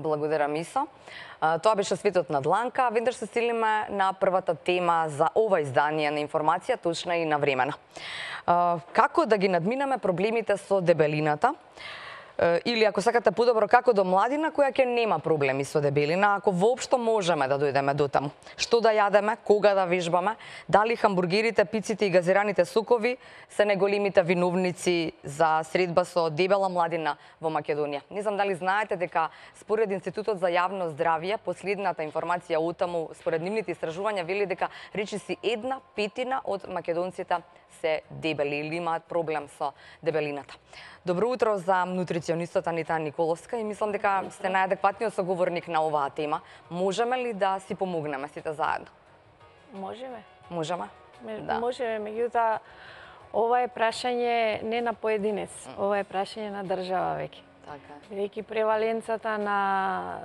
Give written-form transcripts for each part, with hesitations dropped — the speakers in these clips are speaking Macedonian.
Благодарам, Мисо. Тоа беше Светот на дланка. Веднаш се стигнеме на првата тема за ова издание на информација, точна и навремена. Како да ги надминеме проблемите со дебелината? Или ако сакате подобро, како до младина која ќе нема проблеми со дебелина, ако воопшто можеме да дојдеме до таму. Што да јадеме, кога да вежбаме, дали хамбургерите, пиците и газираните сокови се најголемите виновници за средба со дебела младина во Македонија. Не знам дали знаете дека според Институтот за јавно здравје, последната информација о таму, според нивните истражувања, вели дека речиси 1/5 од македонците се дебели или имаат проблем со дебелината. Добро утро за нутриционистот Анита Николовска и мислам дека сте најадекватниот соговорник на оваа тема. Можеме ли да си помогнеме сите заедно? Можеме. Можеме? Да. Можеме, меѓутоа ова е прашање не на поединец, ова е прашање на држава веќе. Така. Бидејќи преваленцата на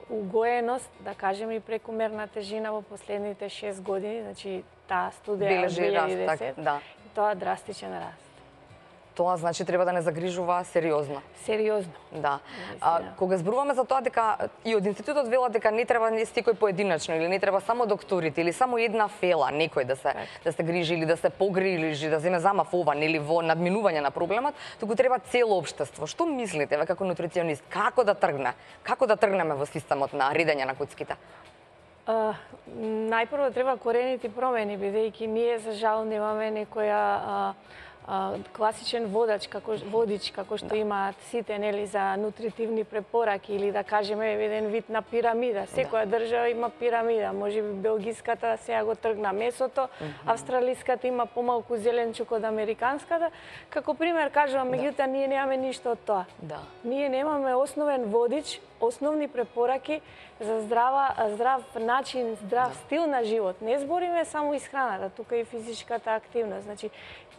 угоеност, да кажеме и прекумерна тежина во последните 6 години, значи таа студија бележи 2010, раст, да. тоа драфтичен раст. Тоа значи треба да не загрижува сериозно. Сериозно. Да. Кога зборуваме за тоа дека и од институтот велат дека не треба секој поединечно или не треба само докторите или само една фела некој да се грижи или да се погрижи, да земе замав ова нели во надминување на проблемот, туку треба цело општество. Што мислите ве како нутриционист, како да тргне? Како да тргнеме во системот на редење на коцките? Најпрво треба корените промени, бидејќи ние за жал немаме некоја класичен водич како што имаат сите нели за нутритивни препораки или да кажеме еден вид на пирамида. Секоја држава има пирамида, можеби белгиската сега го тргна месото, австралиската има помалку зеленчук од американската. Како пример кажувам, меѓутоа ние немаме ништо од тоа. Ние немаме основен водич, основни препораки за здрав начин, здрав стил на живот. Не збориме само исхраната, тука и физичката активност. Значи,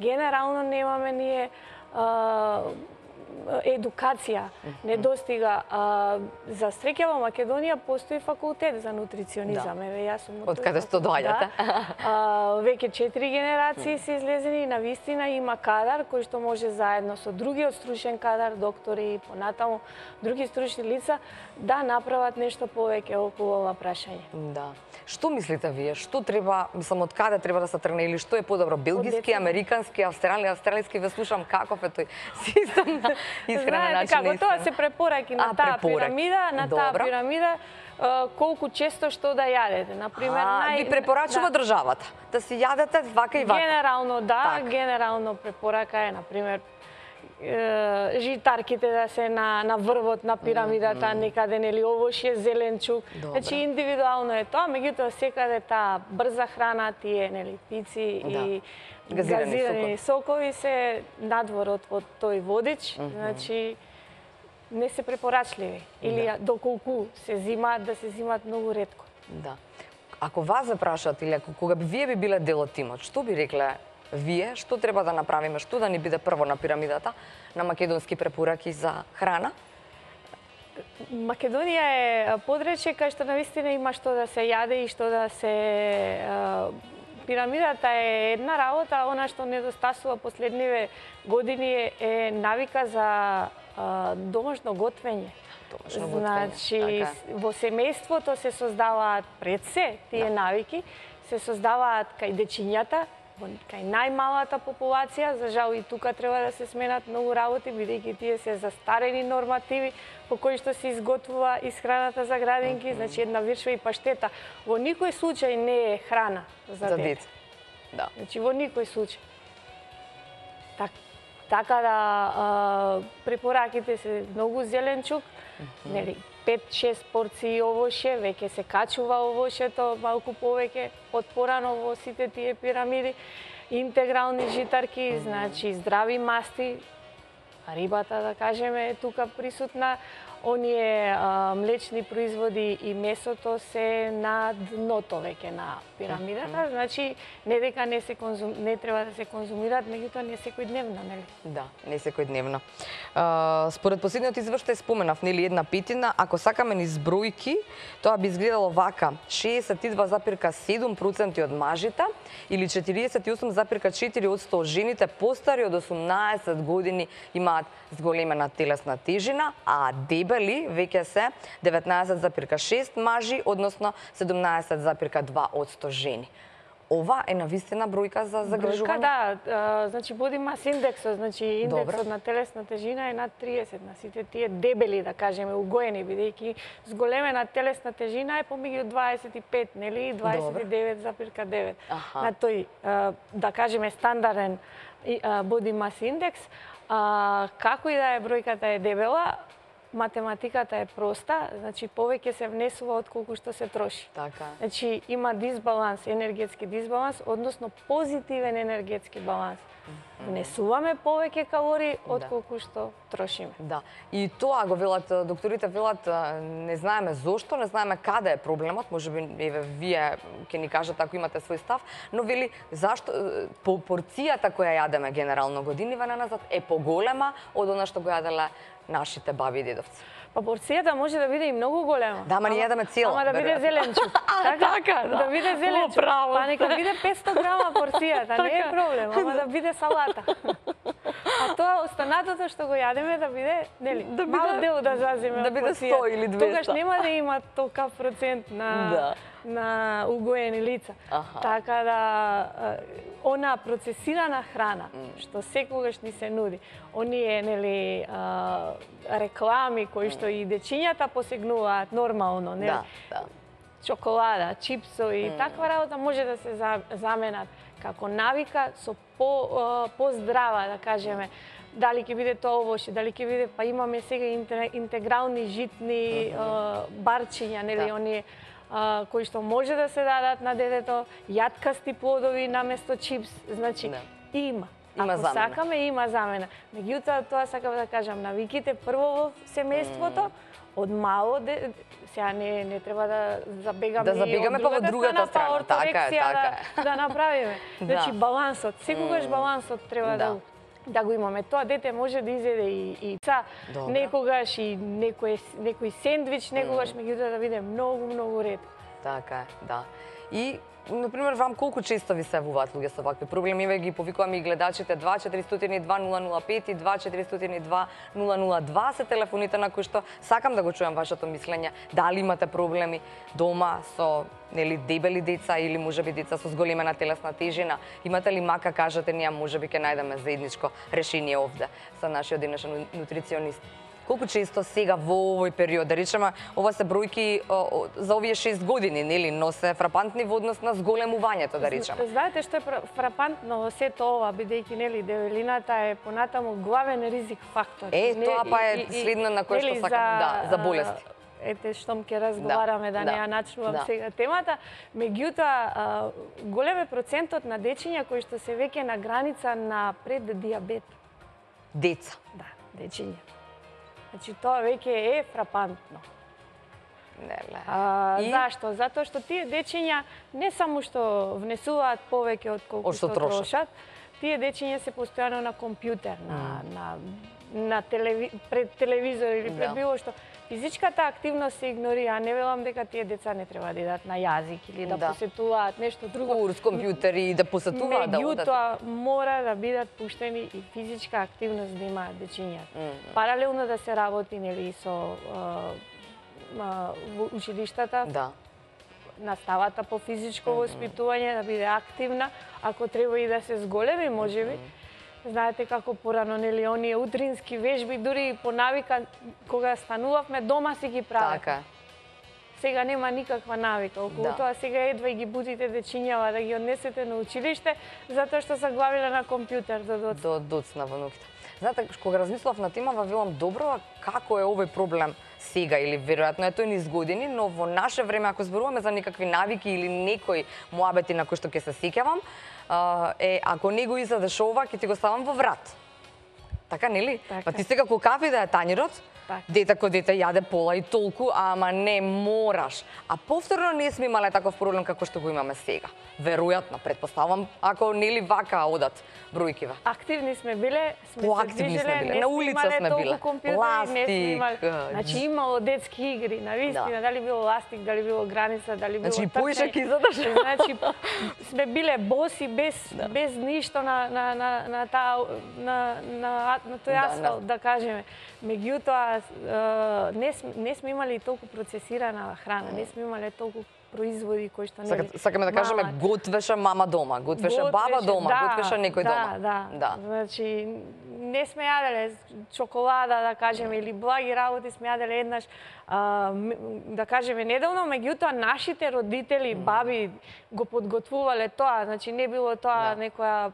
генерално немаме ние едукација, не достига. За среќа во Македонија постои факултет за нутриционизам. Еве јас сум од каде што доаѓате? Веќе 4 генерации се излезени и навистина има кадар кој што може заедно со другиот стручен кадар, доктори и понатаму други стручни лица да направат нешто повеќе околу ова прашање. Да. Што мислите вие? Што треба, мислам, од каде треба да се тргне или што е подобро? Белгиски, американски, австралиски, ве слушам каков е тој систем на исхрана начин. Знаете како тоа се препораки на таа пирамида, колку често што да јадете. Например, ви препорачува државата да си јадете вака и вака. Генерално да, генерално препорака е например житарките да се на врвот на пирамидата, некаде нели овошје, зеленчук. Значи индивидуално е тоа, меѓутоа секаде таа брза храна, тие нели пици и газирани сокови се надвор од тој водич, значи не се препорачливи или доколку се зимаат, да се зимаат многу ретко. Да. Ако вас ве прашаат или кога вие би биле дел од тимот, што би рекле вие, што треба да направиме, што да ни биде прво на пирамидата на македонски препораки за храна? Македонија е подречје кај што навистина има што да се јаде и што да се пирамидата е една работа, она што недостасува последниве години е навика за домашно готвење. Значи, во семејството се создаваат пред се тие навики, се создаваат кај дечињата, кај најмалата популација. За жал и тука треба да се сменат многу работи, бидејќи тие се застарени нормативи по кои што се изготвува исхраната за градинки, значи една виршва и паштета. Во никој случај не е храна за дете. Да. Значи во никој случај. Така да препораките се многу зеленчук, нели 5-6 порции овошје, веќе се качува овошјето малку повеќе од порано во сите тие пирамиди, интегрални житарки, значи здрави масти, рибата да кажеме е тука присутна, оние млечни производи и месото се на дното веќе на пирамидата, значи не дека не треба да се конзумираат, меѓутоа не секојдневно, нели? Да, не секојдневно. Според последниот извештај споменав, нели 1/5, ако сакаме низ бројки, тоа би изгледало вака: 62,7% од мажите или 48,4% од жените постари од 18 години имаат зголемена телесна тежина, а дебели веќе се 19,6 мажи, односно 17,2% жени. Ова е навистина бројка за загрижување? Да, значи body mass индексот, значи индексот на телесна тежина е над 30 на сите тие дебели, да кажеме, угоени, бидејќи зголемена телесна тежина е помеѓу 25, нели, 29,9 на тој, да кажеме, стандарден body mass индекс. Како и да е бројката е дебела, математиката е проста, значи повеќе се внесува од колку што се троши. Така. Значи има дисбаланс, енергетски дисбаланс, односно позитивен енергетски баланс. Внесуваме повеќе калории од колку што трошиме. Да. И тоа го велат докторите, велат не знаеме зошто, не знаеме каде е проблемот, можеби еве вие ќе ни кажете ако имате свој став, но вели зашто порцијата која јадеме генерално годиниве назад е поголема од она што го јаделе нашите баби и дедовци. Па порцијата може да биде и многу голема. Да, ама не јадеме цела. Ама да биде зеленчук. Така, да биде зеленчук. Па нека биде 500 грама порцијата, не е проблем, ама да биде салата. А тоа останатото што го јадеме да биде, нели, мал дел да заземе. Да биде 100 или 200. Тогаш нема да има толкав процент на угоени лица. Така да она процесирана храна што секогаш ни се нуди, оние нели реклами кои што и дечињата посегнуваат нормално, нели? Чоколада, чипсови и таква работа може да се заменат како навика со поздрава, да кажеме. Дали ќе биде тоа овошје, дали ќе биде, па имаме сега интегрални житни барчиња, нели, оние кои што може да се дадат на детето, јаткасти плодови наместо чипс, значи има. Ако сакаме, има замена. Меѓутоа, тоа сакам да кажам, навиките прво во семејството, од мало, сега не треба да забегаме па во другата страна, така е. Да направиме. Значи балансот, секогаш балансот треба да го имаме. Тоа дете може да изеде и некогаш и некој сендвич, некогаш, меѓутоа да биде многу ретко. Така е, да. И например, вам колку често ви се јавуваат луѓе со вакви проблеми? Еве ги повикуваме и гледачите 2402-005 и 2402-002 се телефоните на кои што сакам да го чујам вашето мислење. Дали имате проблеми дома со нели дебели деца или можеби деца со зголемена телесна тежина? Имате ли мака, кажете ни, можеби ќе најдеме заедничко решение овде со нашиот денешен нутриционист. Колку често сега во овој период, да речеме, ова се бројки за овие 6 години, нели, но се фрапантни во однос на зголемувањето, да речеме. Знаете што е фрапантно во сето ова, бидејќи нели дебелината е понатаму главен ризик фактор. Тоа па е следно на кој што сакам, за болести. Ете штом ќе разговараме да не ја начнувам сега темата, меѓутоа голем е процентот на дечиња кои што се веќе на граница на преддиабет. Деца. Да, дечиња. Значи, тоа веќе е фрапантно. Зашто? Затоа што тие дечиња не само што внесуваат повеќе од колку што трошат, тие дечиња се постојано на компјутер, пред телевизор или пред било што. Физичката активност се игнорира. Не велам дека тие деца не треба да идат на јазик или да посетуваат нешто друго. Курс, компјутери, да посетуваат, да одат. Меѓутоа, мора да бидат пуштени и физичка активност да имаат дечињата. Паралелно да се работи, нели, со училиштата. Да. Наставата по физичко воспитување да биде активна, ако треба и да се зголеми, можеби. Знаете како порано, нели, оние утрински вежби, дури по навика, кога станувавме, дома си ги прават. Така. Сега нема никаква навика. Околу тоа сега едва и ги будите дечињава да ги однесете на училиште, затоа што се главиле на компјутер до доцна внуките. Знаете, кога размислував на темава, велам добро, како е овој проблем сега или веројатно е тој низ години, но во наше време, ако зборуваме за некакви навики или некои муабети на кои што ќе се сеќавам, ако не го изадеш ова, ќе ти го ставам во врат. Така, нели? Па ти сега кој кафе да е тањерот, дете кој дете јаде пола и толку, ама не можеш. А повторно не сме имале таков проблем како што го имаме сега. Веројатно, претпоставам, ако нели вака одат бројкиве. Активни сме биле, сме се движеле, на улица сме биле. Ластик. Значи имало детски игри, навистина, дали било ластик, дали било граница, дали било трчање. Значи поишак изадаш. Значи сме биле боси без ништо на тој асфалт, да кажеме. Меѓутоа не сме имали толку процесирана храна, не сме имале толку производи кои што Сакаме да кажеме готвеше мама дома, готвеше баба дома, готвеше некој дома. Да. Значи не сме јаделе чоколада, да кажеме, или благи работи сме јаделе еднаш, да кажеме, недавно, меѓутоа нашите родители, баби го подготвувале тоа, значи не било тоа некоја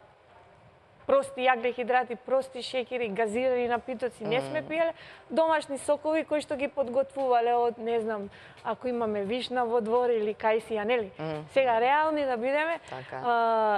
прости јаглехидрати, прости шеќери, газирани напитоци, не сме пиеле, домашни сокови кои што ги подготвувале од, не знам, ако имаме вишна во двор или кајсија, нели? Сега, реални да бидеме,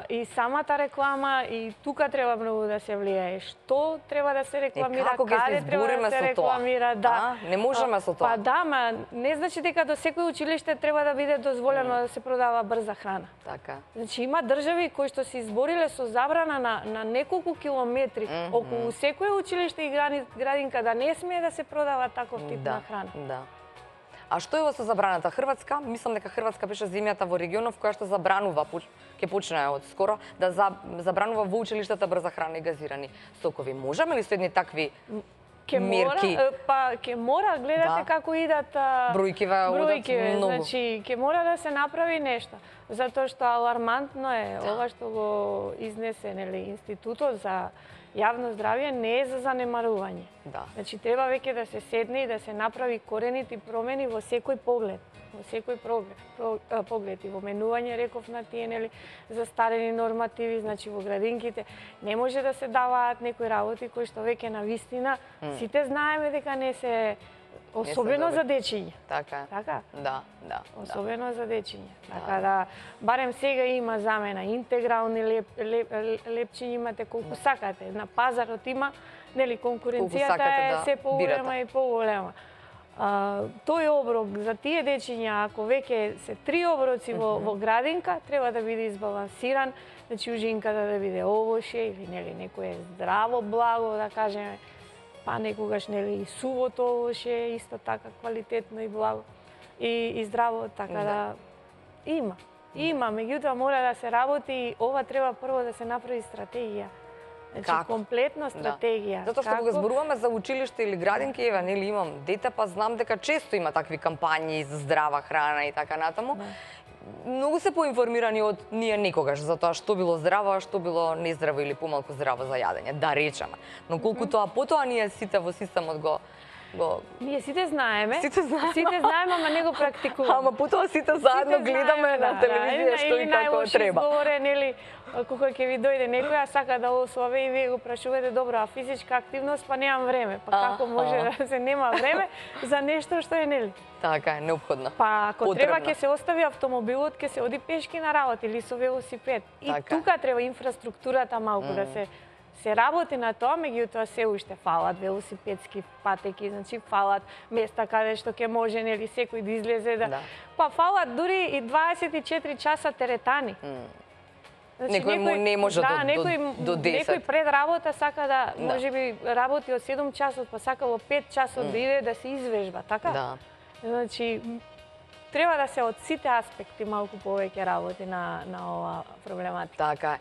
и самата реклама, и тука треба многу да се влијае. Што треба да се рекламира, каде треба да се рекламира, да. Не можеме со тоа. Па да, ма не значи дека до секој училиште треба да биде дозволено да се продава брза храна. Така. Значи има држави кои што се избориле со забрана на неколку километри околу секое училиште и градинка да не смее да се продава таков тип на храна. Да. А што е во со забраната? Хрватска, мислам дека Хрватска беше земјата во регионов која што забранува, ќе почне од скоро, да забранува во училиштата брза храна и газирани сокови. Можеме ли со едни такви мерки? Ќе мора, гледате како идат бројкиве, многу. Значи, ќе мора да се направи нешто. Затоа што алармантно е ова што го изнесе, нели, Институтот за јавно здравје не е за занемарување. Значи, треба веќе да се седне и да се направи коренити промени во секој поглед. Во секој поглед и во менување, реков на тие, нели, застарени нормативи, значи во градинките не може да се даваат некои работи кои што веќе на вистина сите знаеме дека не се, особено за дечиња. Така? Да. Особено за дечиња. Така да, барем сега има замена, интегрални лепчиња имате колку сакате. На пазарот има, нели, конкуренцијата е се поголема и поголема. Тој оброк за тие дечиња, ако веќе се 3 оброци во градинка, треба да биде избалансиран, значи ужинката да биде овоше или, нели, некое здраво благо, да кажеме, па некогаш, нели, и сувото овоше, исто така квалитетно и благо и здраво, така да има, меѓутоа мора да се работи и ова треба прво да се направи стратегија. Значи, комплетна стратегија. Затоа што кога зборуваме за училиште или градинки, еве, нели, имам дете, па знам дека често има такви кампањи за здрава храна и така натаму. Многу се поинформирани од ние некогаш за тоа што било здраво, а што било нездраво или помалку здраво за јадење, да речеме. Но колку тоа потоа ние сите во системот го ние сите знаеме, ама не го практикуваме. Ама потоа сите заедно гледаме на телевизија што и како треба. Изговоре, нели, кога ќе ви дојде некоја сака да ославе и вие го прашувате, добро, а физичка активност, па немам време. Па како може да се нема време за нешто што е, нели? Така е, неопходно. Па ако треба ќе се остави автомобилот, ќе се оди пешки на работа или со велосипед. И тука треба инфраструктурата малку да се работи на тоа, меѓутоа се уште фалат велосипедски патеки, значи фалат места каде што ќе може, нели, секој да излезе да. Па фалат дури и 24 часа теретани. Некој не може до 10. Некој пред работа сака да, можеби работи од 7 часот, па сака во 5 часот да иде да се извежба, така? Значи, треба да се од сите аспекти малку повеќе работи на ова проблематика. Така е.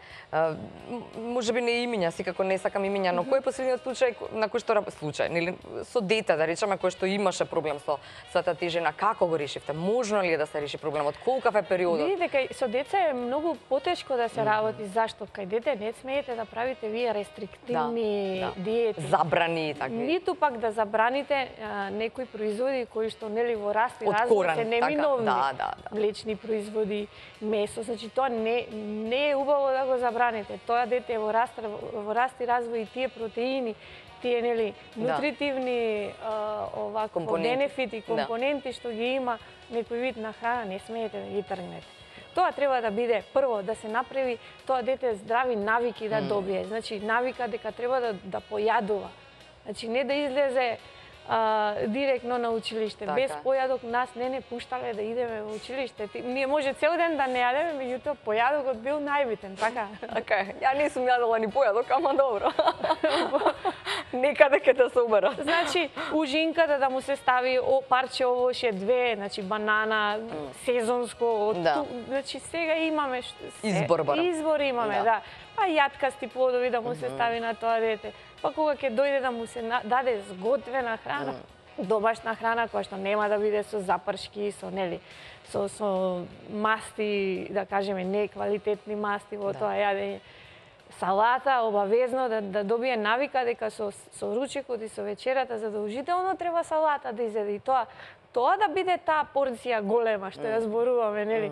Можеби не имиња, секако не сакам имиња, но кој е последниот случај на кој што нели со дете, да речеме, кој што имаше проблем со таа тежина, како го решивте? Можно ли е да се реши проблемот? Колкав е периодот? Видите, кај со деца е многу потешко да се работи. Зашто? Кај дете не смеете да правите вие рестриктивни диети. Забрани и такви. Ниту пак да забраните некои производи кои што, нели, во раст и развој се неминовни. Млечни производи, месо, значи тоа не е убаво да го забраните. Тоа дете е во раст и развој и тие протеини, тие, нели, нутритивни бенефити, компоненти што ги има некој вид на храна, не смеете да ги тргнете. Тоа треба да биде прво да се направи тоа дете здрави навики да добие. Значи навика дека треба да појадува. Значи не да излезе директно на училиште. Без појадок нас не пуштале да идеме во училиште. Ние може цел ден да не јадеме, меѓутоа појадокот бил најбитен, така? Така е. Ја не сум јадела ни појадок, ама добро. Некаде ќе да се убера. Значи, ужинката да му се стави парче овоше, 2, значи банана, сезонско, значи сега имаме избор имаме, да. Па јаткасти плодови да му се стави на тоа дете. Па кога ќе дојде да му се даде сготвена храна, домашна храна која што нема да биде со запршки, со нели, со масти, да кажеме, неквалитетни масти во тоа јадење. Салата обавезно да добие навика дека со ручекот и со вечерата задолжително треба салата да изеде, и тоа да биде таа порција голема што ја зборуваме, нели,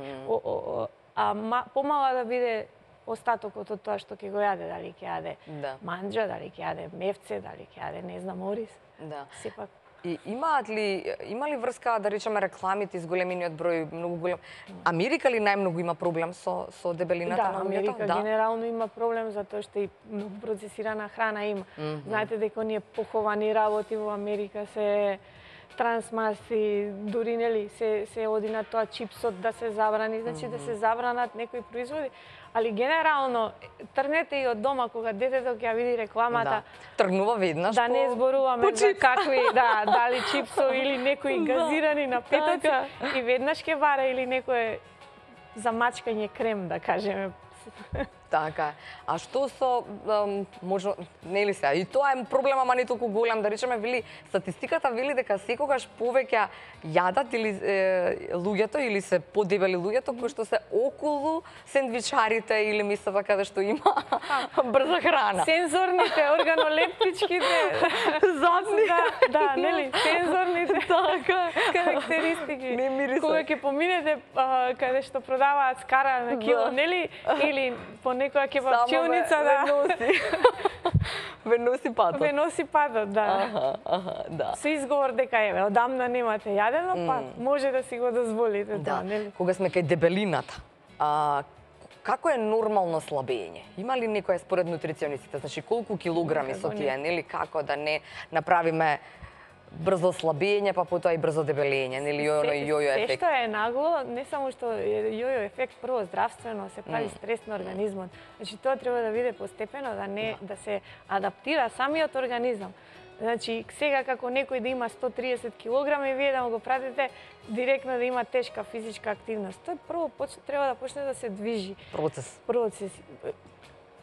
помала да биде остатокот од тоа што ќе го јаде, дали ќе јаде манџа, дали ќе јаде мевце, дали ќе јаде, не знам, ориз. Да. Сепак. И има ли врска, да речеме, рекламите из големиниот број, многу голем? Америка ли најмногу има проблем со дебелината на луѓето? Америка генерално има проблем затоа што и многу процесирана храна има. Знаете дека оние поховани работи во Америка се трансмаси, дури нели се оди на тоа чипсот да се забрани, значи да се забранат некои производи, али генерално тргнете и од дома кога детето ќе ја види рекламата. Тргнува веднаш. Да не зборуваме за какви, дали чипсо или некои газирани напитоци, и веднаш ќе бара или некое замачкање крем, да кажеме. Така е. А што со можно, нели се, и тоа е проблем, ама не толку голем, да речеме, статистиката вели дека секогаш повеќе јадат или луѓето, или се подебели луѓето кои што се околу сендвичарите или местата каде што има брза храна. Сензорните, органолептичките задни. Да, нели, сензорните карактеристики. Не мириса. Кога ќе поминете каде што продаваат скара на кило, нели, или по некоја кебапчилница, Ве носи патот. Ве носи патот, да. Да. Со изговор дека одамна немате јадено, па може да си го дозволите тоа, нели? Кога сме кај дебелината, како е нормално слабење? Има ли некоја според нутриционистите, значи колку килограми со тие, нели, како да не направиме брзо слабење, па потоа и брзо дебелење, нели, јојо ефект? Се што е нагло, не само што јојо ефект, прво здравствено се прави стрес на организмот. Значи тоа треба да биде постепено, да се адаптира самиот организам. Значи сега како некој да има 130 килограми, вие да го пратите директно да има тешка физичка активност. Тој прво треба да почне да се движи. Процес.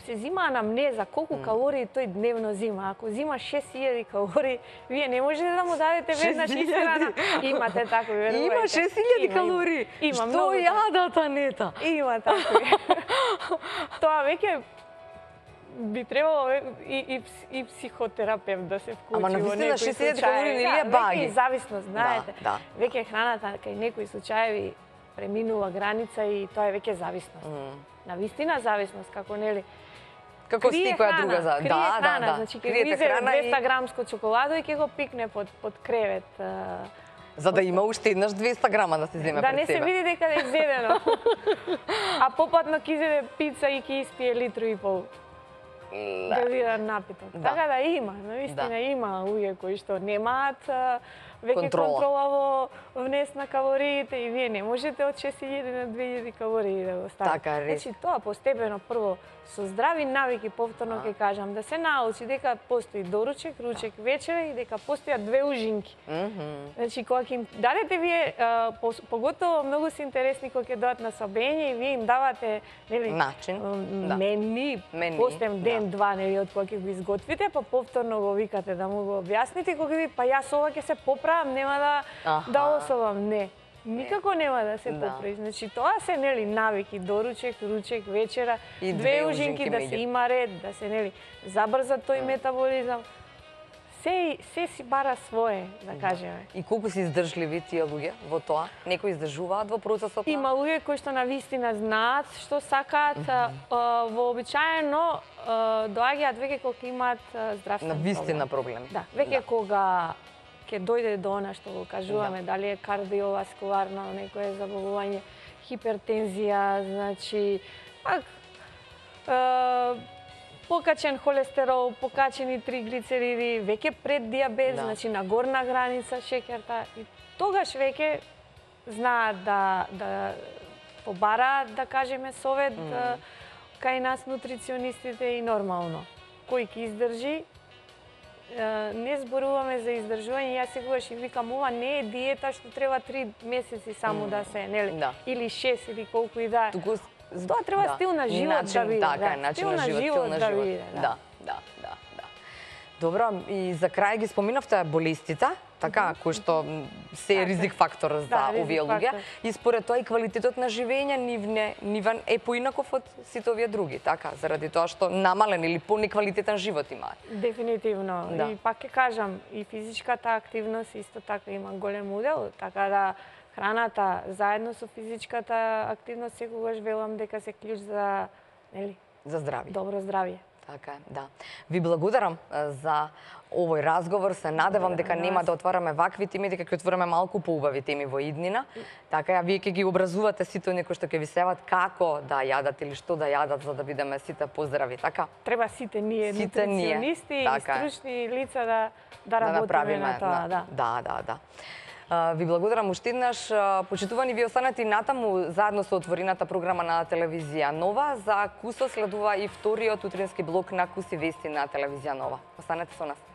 Се зима анамнеза, колку калории тој дневно зима. Ако зима 6000 калории, вие не можете да му дадете веднаш исхрана. Имате такви, верувајте. Има 6000 калории? Има што јадат, Анета? Има такви. Тоа веќе би требало и психотерапевт да се вклучи во некои случаи. 6000 калории не е баги. Веќе е зависност, знаете. Веќе храната кај некои случаи преминува граница и тоа е веќе зависност. Навистина зависност, како нели? Како секоја друга за храна, значи ќе го изеде 200 грамско чоколадо и ќе го пикне под кревет. За да има уште еднаш 200 грама да се земе пред себе. Да не се види дека е изедено. А попатно ќе изеде пица и ќе испие литру и пол газиран напиток. Така да има, наистина има луѓе кои што немаат веќе контрола во внес на калориите и вие не можете од 6000 на 2000 калории да го ставите. Така е. Значи тоа постепено прво со здрави навики, повторно ќе кажам, да се научи дека постои доручек, ручек, вечера и дека постојат две ужинки. Значи кога ќе им дадете вие, поготово многу се интересни кога ќе дојдат на собење и вие им давате, нели, начин, мени, постем ден-два, нели, од кога ќе го изготвите, па повторно го викате да му го објасните, кога ви па јас ова ќе се поправам, нема да особам, не. Никако нема да се поправи. Значи тоа се, нели, навики, доручек, ручек, вечера, и две ужинки, да се има ред, да се, нели, забрза тој метаболизам. Се си бара свое, да кажеме. И колку се издржливи тие луѓе во тоа? Некои издржуваат во процесот? Има луѓе кои што навистина знаат што сакаат, вообичаено доаѓаат веќе кога имаат здравствен проблем. Навистина проблем. Да, веќе кога ќе дојде до она што го кажуваме, дали е кардиоваскуларно некое заболување, хипертензија, значи покачен холестерол, покачени триглицериди, веќе пред диабет, значи на горна граница шеќерта, и тогаш веќе знаат да побараат, да кажеме, совет кај нас нутриционистите и нормално. Кој ќе издржи, не зборуваме за издржување, јас сегогаш и викам, ова не е диета што треба 3 месеци само да се, нели, или 6 или колку и да. Тоа треба стил на живот да биде. Така, начин на живот, да биде. Да. Добро, и за крај ги споминавте болестите. така, кој што се е ризик фактор за ризик овие луѓе. фактор. И според тоа и квалитетот на живење нивен е поинаков од сите овие други, така, заради тоа што намален или понеквалитетен живот има. Дефинитивно. Да. И пак ќе кажам, и физичката активност исто така има голем удел, така да храната заедно со физичката активност секогаш велам дека се клjuč за, нели, За здравје. добро здравје. Така е, да. Ви благодарам за овој разговор. Се надевам дека нема да отвараме вакви теми, дека ќе отвориме малку поубави теми во иднина. Така ја вие ќе ги образувате сите оние кои што ќе ви севат како да јадат или што да јадат за да бидеме сите поздрави, така? Треба сите ние Сите ние, нутриционисти и така е. стручни лица да работиме направиме на тоа, да. Да. Ви благодарам уште еднаш. Почитувани, ви останете и натаму заедно со отворената програма на телевизија Нова. За Кусо следува и вториот утрински блок на Куси вести на телевизија Нова. Останете со нас.